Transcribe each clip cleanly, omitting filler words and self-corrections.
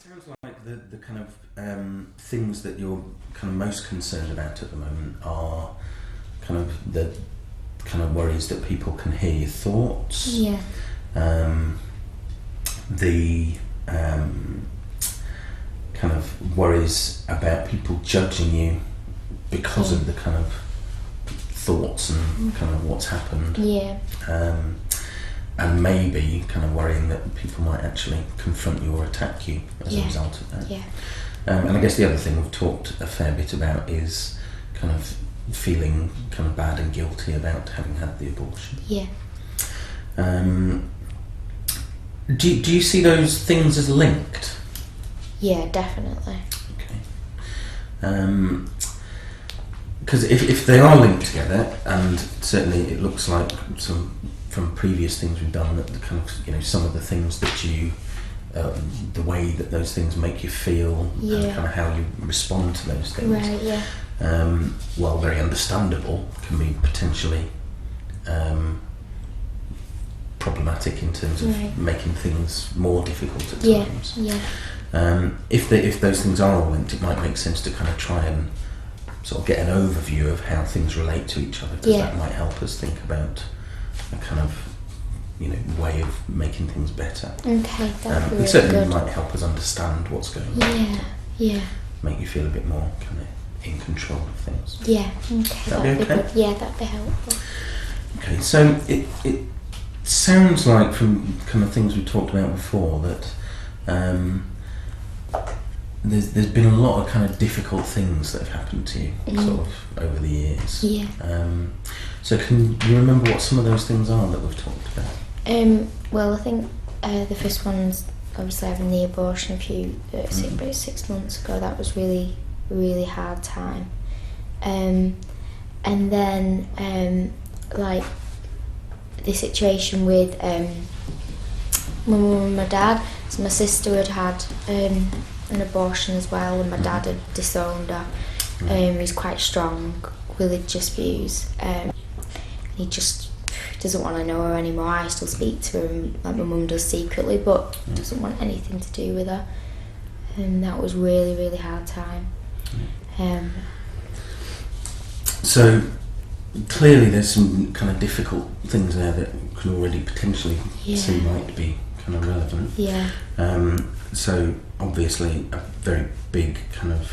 Sounds like the kind of things that you're kind of most concerned about at the moment are kind of the kind of worries that people can hear your thoughts. Yeah. The kind of worries about people judging you because of the kind of thoughts and kind of what's happened. Yeah. And maybe kind of worrying that people might actually confront you or attack you as a result of that. Yeah. And I guess the other thing we've talked a fair bit about is kind of feeling kind of bad and guilty about having had the abortion. Yeah. Do you see those things as linked? Yeah, definitely. Okay. Because if they are linked together, and certainly it looks like from previous things we've done that the kind of some of the things that you the way that those things make you feel and kind of how you respond to those things, right? Yeah. While very understandable, can be potentially problematic in terms of making things more difficult at times. Yeah. If those things are all linked, it might make sense to kind of try and sort of get an overview of how things relate to each other, because that might help us think about a kind of way of making things better. Okay, that's really it certainly good. might help us understand what's going on. Yeah. Make you feel a bit more kind of in control of things. Yeah. Okay. That'd be okay? good. Yeah, that'd be helpful. Okay, so it sounds like from kind of things we talked about before that there's been a lot of kind of difficult things that have happened to you sort of over the years. Yeah. So can you remember what some of those things are that we've talked about? Well, I think the first one's obviously having the abortion about 6 months ago. That was really, really hard time. And then like the situation with my mum and my dad. So my sister had an abortion as well, and my dad had disowned her. He's quite strong religious views. He just doesn't want to know her anymore. I still speak to her, like my mum does secretly, but doesn't want anything to do with her. And that was really, really hard time. So clearly there's some kind of difficult things there that can already potentially seem like be kind of relevant. Yeah. So obviously a very big kind of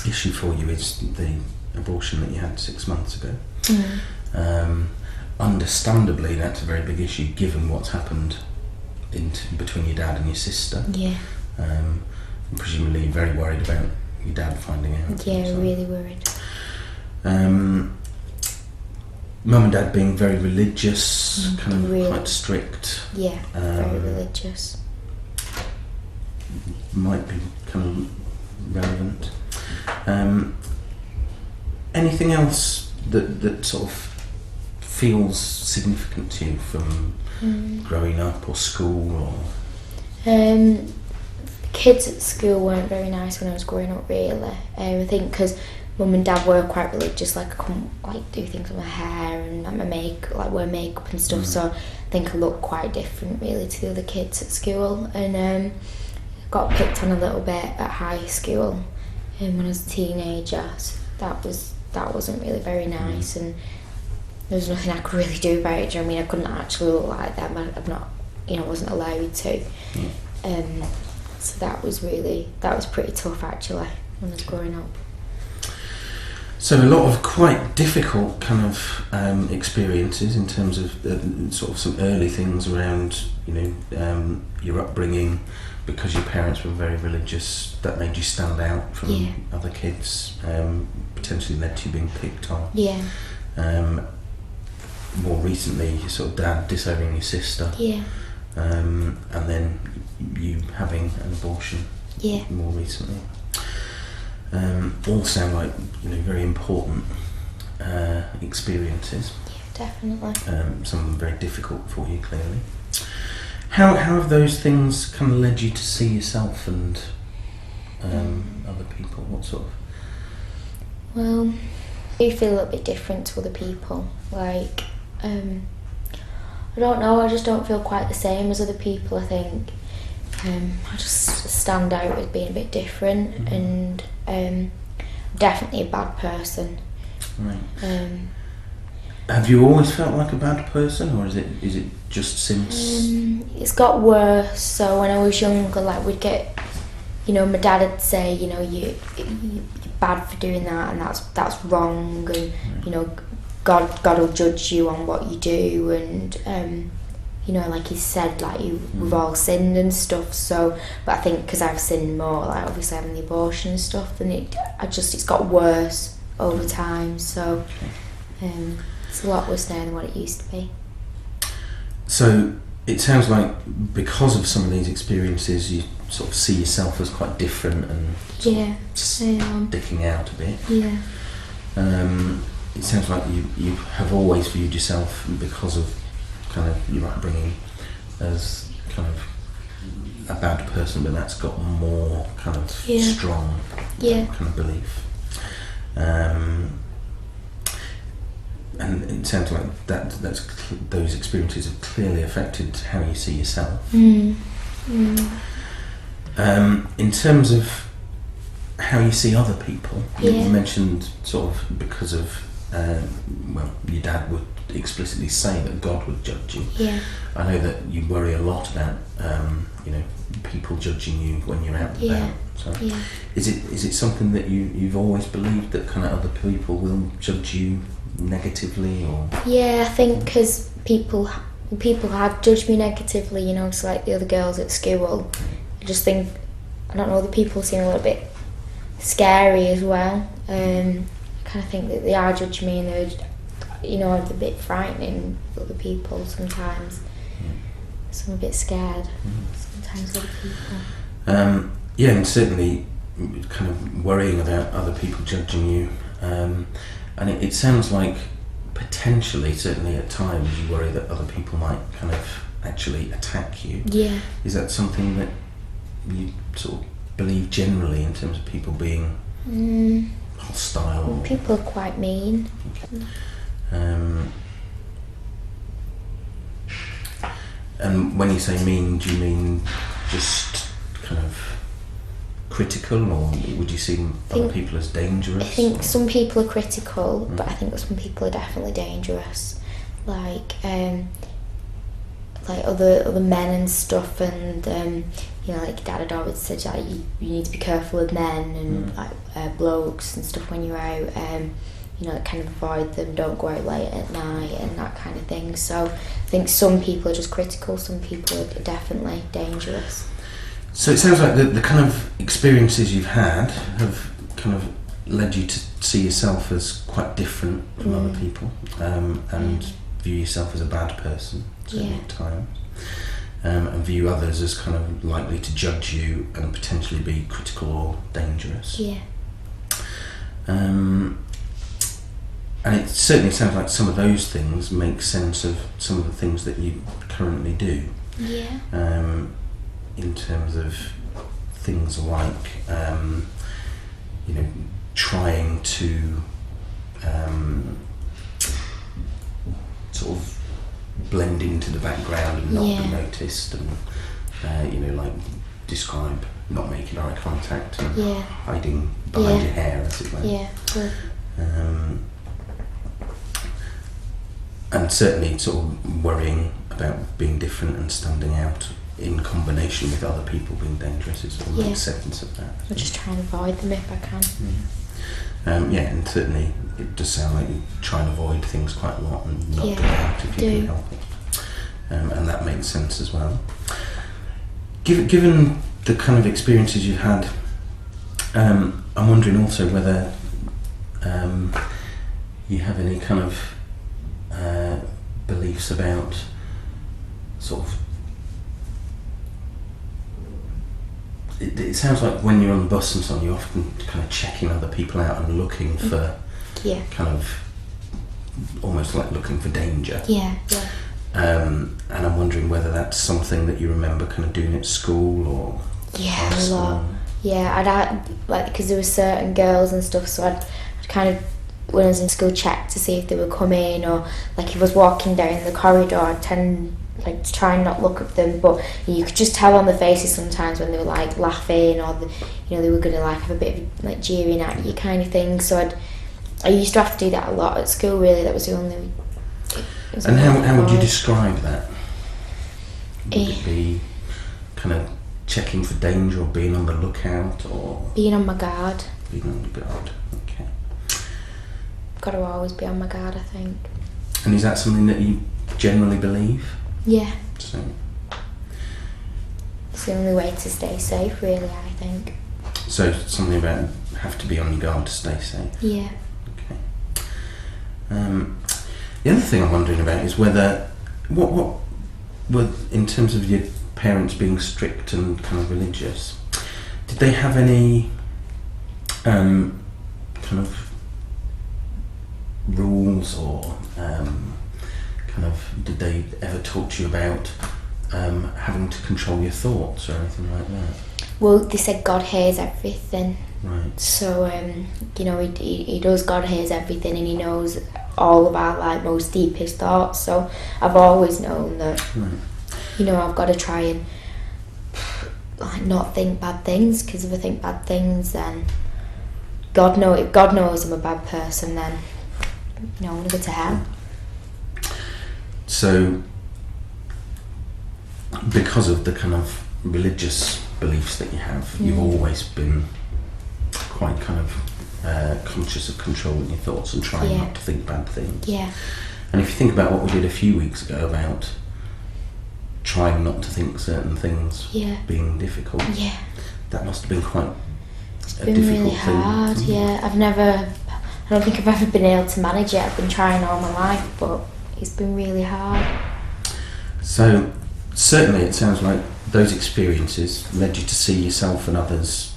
issue for you is the abortion that you had 6 months ago. Understandably that's a very big issue given what's happened between your dad and your sister. Yeah. Presumably you're very worried about your dad finding out. Yeah, really worried. Mum and dad being very religious, kind of really, quite strict. Yeah, very religious. Might be kind of relevant. Anything else that sort of feels significant to you from growing up or school or? Kids at school weren't very nice when I was growing up, really. I think because mum and dad were quite religious, like I couldn't like do things with my hair and like wear makeup and stuff. So I think I looked quite different really to the other kids at school, and got picked on a little bit at high school when I was a teenager. So that wasn't really very nice, and there was nothing I could really do about it. Do you know what I mean? I couldn't actually look like them. I'm not, wasn't allowed to. So that was pretty tough actually when I was growing up. So a lot of quite difficult kind of experiences in terms of sort of some early things around your upbringing, because your parents were very religious. That made you stand out from other kids. Potentially led to you being picked on. Yeah. More recently, your sort of dad disowning your sister. Yeah. And then you having an abortion. Yeah. More recently. All sound like very important experiences. Yeah, definitely. Some of them very difficult for you, clearly. How have those things kind of led you to see yourself and other people? What sort of? Well, I feel a little bit different to other people. Like, I don't know. I just don't feel quite the same as other people. I think I just stand out as being a bit different, and definitely a bad person. Right. Have you always felt like a bad person, or is it just since? It's got worse. So when I was younger, like we'd get, my dad would say, you're bad for doing that, and that's wrong, and God will judge you on what you do, and like he said, like we've all sinned and stuff. So, but I think because I've sinned more, like obviously having the abortion and stuff, and it's got worse over time. So, it's a lot worse now than what it used to be. So it sounds like because of some of these experiences, you sort of see yourself as quite different and sticking out a bit. Yeah. It sounds like you have always viewed yourself, because of kind of your upbringing, as kind of a bad person, but that's got more kind of strong kind of belief. And it sounds like those experiences have clearly affected how you see yourself. In terms of how you see other people, you mentioned sort of because of your dad would explicitly say that God would judge you. Yeah. I know that you worry a lot about people judging you when you're out and about. So is it something that you've always believed, that kind of other people will judge you negatively, or? Yeah, I think because people have judged me negatively, so like the other girls at school, I just think, I don't know, the people seem a little bit scary as well. I kind of think that they are judging me, and they're, it's a bit frightening for other people sometimes. So I'm a bit scared sometimes of other people. And certainly kind of worrying about other people judging you. And it sounds like potentially, certainly at times, you worry that other people might kind of actually attack you. Yeah. Is that something that you sort of believe generally, in terms of people being hostile? Well, people are quite mean. Okay. And when you say mean, do you mean just kind of critical, or would you see other people as dangerous? I think some people are critical, but I think some people are definitely dangerous. Like other men and stuff, and like Dad had always said, like, you need to be careful with men and like blokes and stuff when you're out. Kind of avoid them, don't go out late at night and that kind of thing. So I think some people are just critical, some people are definitely dangerous. So it sounds like the kind of experiences you've had have kind of led you to see yourself as quite different from other people, and view yourself as a bad person at times, and view others as kind of likely to judge you and potentially be critical or dangerous. Yeah. And it certainly sounds like some of those things make sense of some of the things that you currently do. Yeah. In terms of things like, trying to sort of blend into the background and not be noticed, and like describe not making eye contact and hiding behind your hair, as it were. Yeah. Cool. And certainly sort of worrying about being different and standing out in combination with other people being dangerous. It's sort of an acceptance of that. I'll just try and avoid them if I can. And certainly it does sound like you try and avoid things quite a lot and not get out if you can help it. And that makes sense as well. Given the kind of experiences you've had, I'm wondering also whether you have any kind of beliefs about sort of, it sounds like when you're on the bus and so on, you're often kind of checking other people out and looking for kind of almost like looking for danger. And I'm wondering whether that's something that you remember kind of doing at school or a lot. I'd like, because there were certain girls and stuff, so I'd kind of, when I was in school, check to see if they were coming, or like if I was walking down the corridor, I'd tend like to try and not look at them, but you could just tell on the faces sometimes when they were like laughing, or they were gonna like have a bit of like jeering at you kind of thing. So I used to have to do that a lot at school. Really, that was the only. And how would you describe that? Would it be kind of checking for danger, or being on the lookout, or being on my guard? Being on your guard. Okay. Got to always be on my guard, I think. And is that something that you generally believe? Yeah. So it's the only way to stay safe, really, I think. So something about have to be on your guard to stay safe. Yeah. Okay. The other thing I'm wondering about is whether what were, in terms of your parents being strict and kind of religious, did they have any kind of rules, or kind of did they ever talk to you about having to control your thoughts or anything like that? Well, they said God hears everything. Right. So, he does. God hears everything, and he knows all of our like most deepest thoughts. So I've always known that, right. I've got to try and like not think bad things, because if I think bad things, then if God knows I'm a bad person, then I'm gonna go to hell. So, because of the kind of religious beliefs that you have, you've always been quite kind of conscious of controlling your thoughts and trying not to think bad things. Yeah. And if you think about what we did a few weeks ago about trying not to think certain things being difficult, that must have been quite a difficult really hard. thing. Yeah, I don't think I've ever been able to manage it. I've been trying all my life, but it's been really hard. So certainly it sounds like those experiences led you to see yourself and others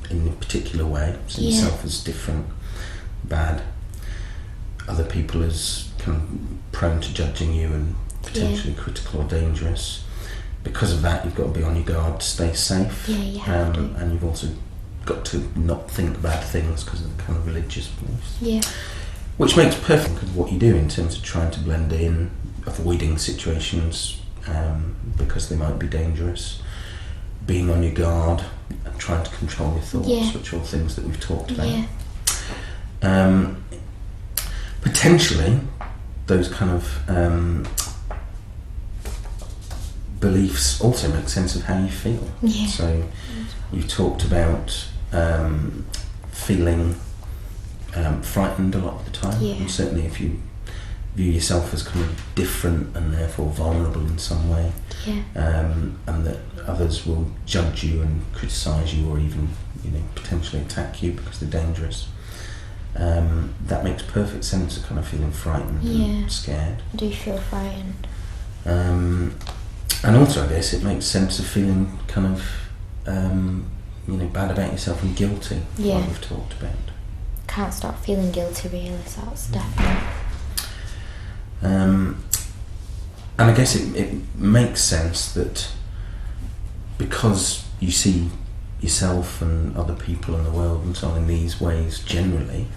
in a particular way, see yourself as different, bad, other people as kind of prone to judging you and potentially critical or dangerous. Because of that, you've got to be on your guard to stay safe. Yeah, you have to. And you've also got to not think bad things because of the kind of religious beliefs. Yeah. Which makes perfect of what you do in terms of trying to blend in, avoiding situations because they might be dangerous, being on your guard and trying to control your thoughts, which are all things that we've talked about. Yeah. Potentially, those kind of beliefs also make sense of how you feel. Yeah. So you talked about feeling frightened a lot of the time, and certainly if you view yourself as kind of different and therefore vulnerable in some way, and that others will judge you and criticise you, or even potentially attack you because they're dangerous, that makes perfect sense of kind of feeling frightened and scared. I do feel frightened. And also I guess it makes sense of feeling kind of bad about yourself and guilty, like we've talked about. Can't stop feeling guilty, really, so that's definitely. And I guess it makes sense that because you see yourself and other people in the world and so on in these ways generally,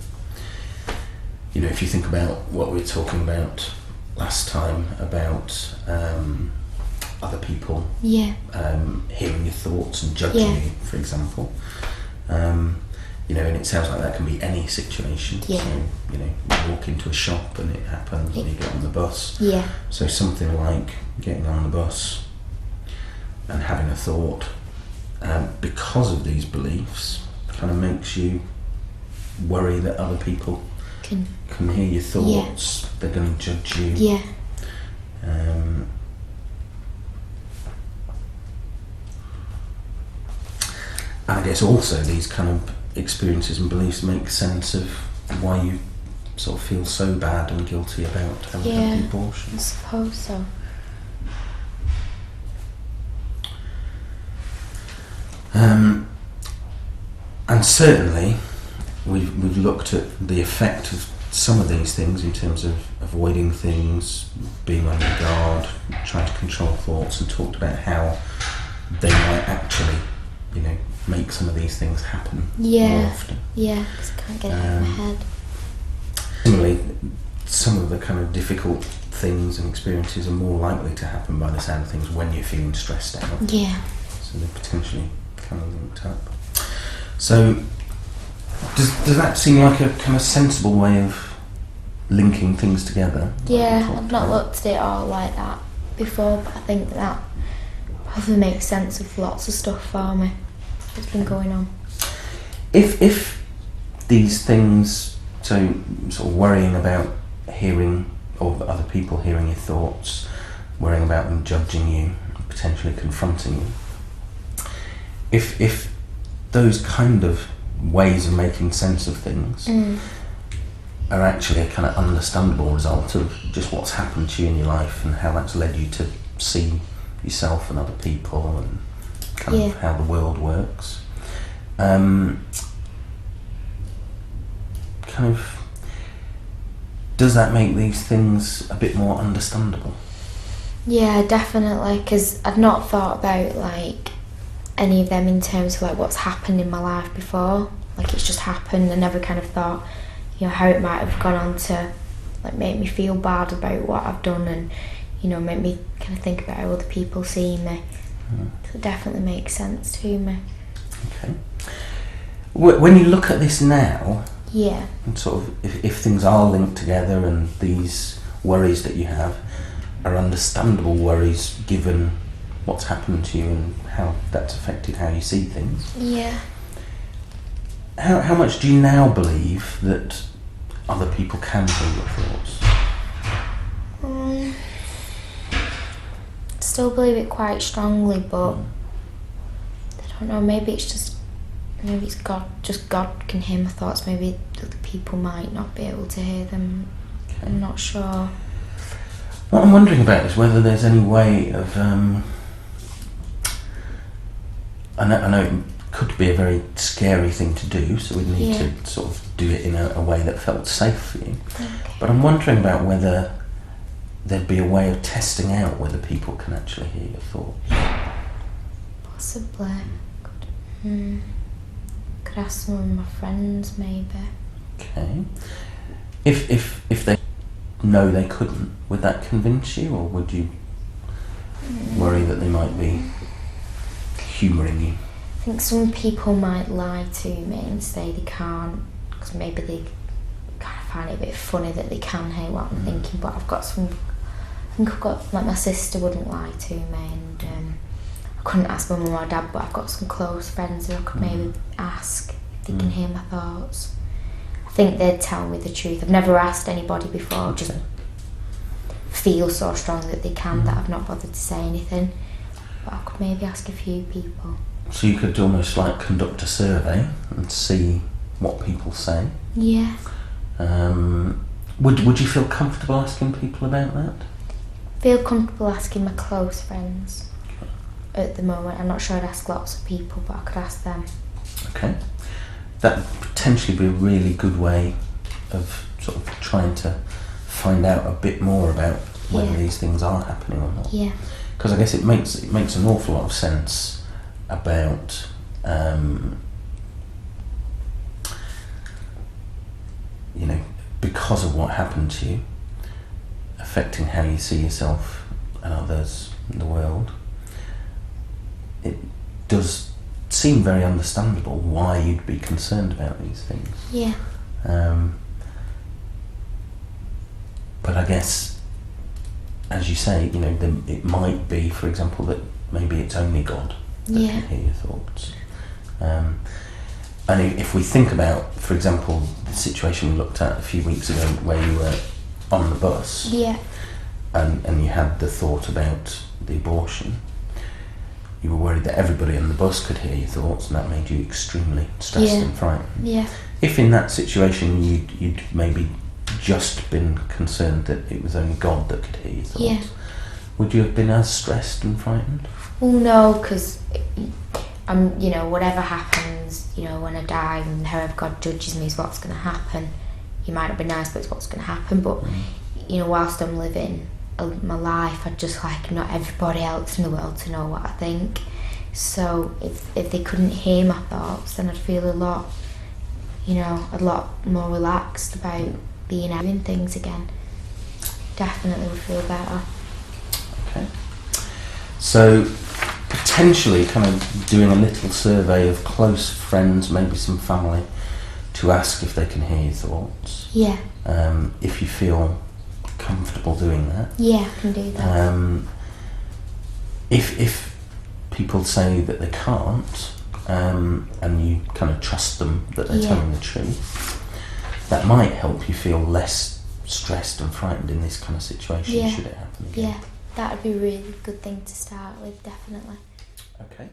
if you think about what we were talking about last time about other people hearing your thoughts and judging you, for example, and it sounds like that can be any situation. So, you walk into a shop and it happens, and you get on the bus. Yeah. So something like getting on the bus and having a thought, because of these beliefs, kind of makes you worry that other people can hear your thoughts. They're going to judge you. Yeah. And I guess also these kind of experiences and beliefs make sense of why you sort of feel so bad and guilty about having had the abortion. I suppose so. And certainly we've looked at the effect of some of these things in terms of avoiding things, being on your guard, trying to control thoughts, and talked about how they might actually, make some of these things happen more often. Yeah, because I can't get it out of my head. Similarly, some of the kind of difficult things and experiences are more likely to happen by the sound of things when you're feeling stressed out. Yeah. So they're potentially kind of linked up. So does that seem like a kind of sensible way of linking things together? Yeah, I've not looked at it all like that before, but I think that probably makes sense of lots of stuff for me that's been going on. If these things, so sort of worrying about hearing or other people hearing your thoughts, worrying about them judging you, potentially confronting you, if those kind of ways of making sense of things are actually a kind of understandable result of just what's happened to you in your life and how that's led you to see yourself and other people and kind of how the world works. Kind of, does that make these things a bit more understandable? Yeah, definitely, because I've not thought about like any of them in terms of like what's happened in my life before. Like it's just happened. I never kind of thought, you know, how it might have gone on to like make me feel bad about what I've done and, you know, make me kind of think about how other people see me. So it definitely makes sense to me. Okay. When you look at this now, and sort of if things are linked together and these worries that you have are understandable worries given what's happened to you and how that's affected how you see things. How much do you now believe that other people can hear your thoughts? Still believe it quite strongly, but I don't know, maybe it's God, just God can hear my thoughts, maybe other people might not be able to hear them. Okay. I'm not sure. What I'm wondering about is whether there's any way of, I know it could be a very scary thing to do, so we'd need to sort of do it in a way that felt safe for you. Okay. But I'm wondering about whether there'd be a way of testing out whether people can actually hear your thoughts. Possibly. Could ask some of my friends, maybe. Okay. If they know they couldn't, would that convince you, or would you worry that they might be humouring you? I think some people might lie to me and say they can't, because maybe they kind of find it a bit funny that they can hear what I'm thinking, but I've got some, I think I've got, like my sister wouldn't lie to me, and I couldn't ask my mum or dad, but I've got some close friends who I could maybe ask if they can hear my thoughts. I think they'd tell me the truth. I've never asked anybody before, just feel so strong that they can that I've not bothered to say anything, but I could maybe ask a few people. So you could almost like conduct a survey and see what people say? Yeah. Would you feel comfortable asking people about that? Feel comfortable asking my close friends at the moment. I'm not sure I'd ask lots of people, but I could ask them. Okay. That would potentially be a really good way of sort of trying to find out a bit more about whether these things are happening or not. Yeah. Because I guess it makes an awful lot of sense about you know, because of what happened to you affecting how you see yourself and others in the world, it does seem very understandable why you'd be concerned about these things. Yeah. But I guess, as you say, you know, it might be, for example, that maybe it's only God that can hear your thoughts. And if we think about, for example, the situation we looked at a few weeks ago where you were on the bus and you had the thought about the abortion, you were worried that everybody on the bus could hear your thoughts and that made you extremely stressed and frightened. Yeah. If in that situation you'd maybe just been concerned that it was only God that could hear your thoughts, would you have been as stressed and frightened? Well, no, because you know, whatever happens, you know, when I die and however God judges me is what's going to happen. You might not be nice, but it's what's going to happen. But you know, whilst I'm living my life, I'd just like not everybody else in the world to know what I think. So if they couldn't hear my thoughts, then I'd feel a lot more relaxed about being out doing things again. definitely would feel better. Okay. So potentially kind of doing a little survey of close friends, maybe some family, to ask if they can hear your thoughts. Yeah. If you feel comfortable doing that. Yeah, I can do that. If people say that they can't, and you kind of trust them that they're telling the truth, that might help you feel less stressed and frightened in this kind of situation should it happen again. Yeah, that would be a really good thing to start with, definitely. Okay.